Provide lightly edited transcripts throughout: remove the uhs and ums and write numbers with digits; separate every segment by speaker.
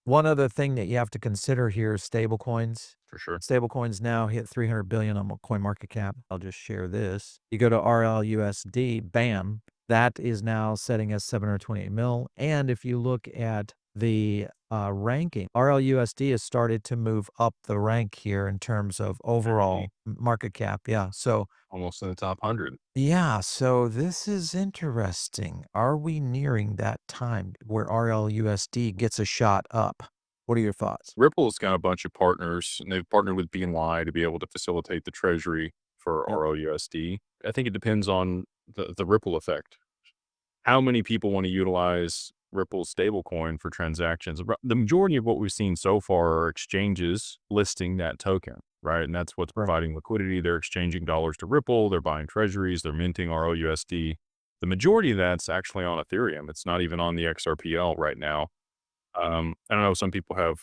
Speaker 1: One other thing that you have to consider here is stablecoins.
Speaker 2: For sure.
Speaker 1: Stablecoins now hit 300 billion on CoinMarketCap. I'll just share this. You go to RLUSD, bam, that is now setting as 728 mil. And if you look at the ranking, RLUSD has started to move up the rank here in terms of overall market cap. Yeah. So
Speaker 2: Almost in the top 100.
Speaker 1: yeah, so this is interesting. Are we nearing that time where RLUSD gets a shot up? What are your thoughts?
Speaker 2: Ripple's got a bunch of partners, and they've partnered with BNY to be able to facilitate the treasury for
Speaker 1: Yep.
Speaker 2: RLUSD. I think it depends on the ripple effect. How many people want to utilize Ripple's stablecoin for transactions? The majority of what we've seen so far are exchanges listing that token, right? And that's what's
Speaker 1: Right.
Speaker 2: providing liquidity. They're exchanging dollars to Ripple, they're buying treasuries, they're minting RLUSD. The majority of that's actually on Ethereum. It's not even on the XRPL right now. I don't know, some people have,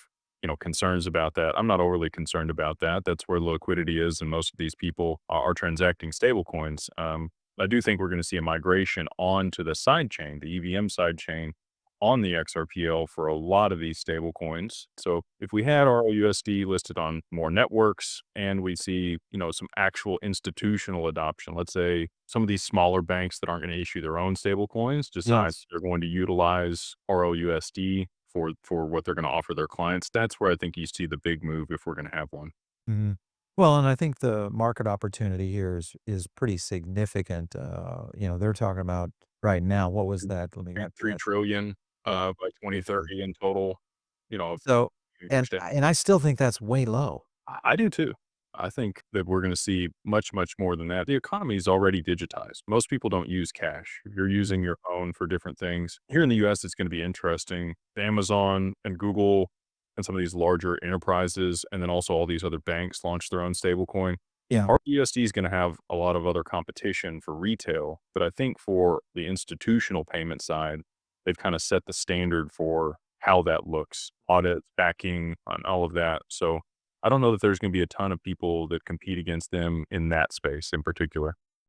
Speaker 2: concerns about that. I'm not overly concerned about that. That's where the liquidity is, and most of these people are transacting stablecoins. I do think we're going to see a migration onto the side chain, the EVM side chain on the XRPL for a lot of these stablecoins. So if we had RLUSD listed on more networks and we see, some actual institutional adoption, let's say some of these smaller banks that aren't going to issue their own stablecoins decide
Speaker 1: Yes.
Speaker 2: they're going to utilize RLUSD for what they're going to offer their clients. That's where I think you see the big move if we're going to have one.
Speaker 1: Mhm. Well, and I think the market opportunity here is pretty significant. They're talking about right now. What was that? Let me
Speaker 2: Three
Speaker 1: get
Speaker 2: three
Speaker 1: that.
Speaker 2: trillion by
Speaker 1: 50.
Speaker 2: 2030 in total.
Speaker 1: So, and
Speaker 2: Understand.
Speaker 1: and I still think that's way low.
Speaker 2: I do too. I think that we're going to see much, much more than that. The economy is already digitized. Most people don't use cash. You're using your phone for different things. Here in the US, it's going to be interesting. Amazon and Google and some of these larger enterprises, and then also all these other banks launch their own stablecoin.
Speaker 1: Yeah.
Speaker 2: Our USD is going to have a lot of other competition for retail, but I think for the institutional payment side, they've kind of set the standard for how that looks, audit, backing, and all of that. So I don't know that there's going to be a ton of people that compete against them in that space in particular.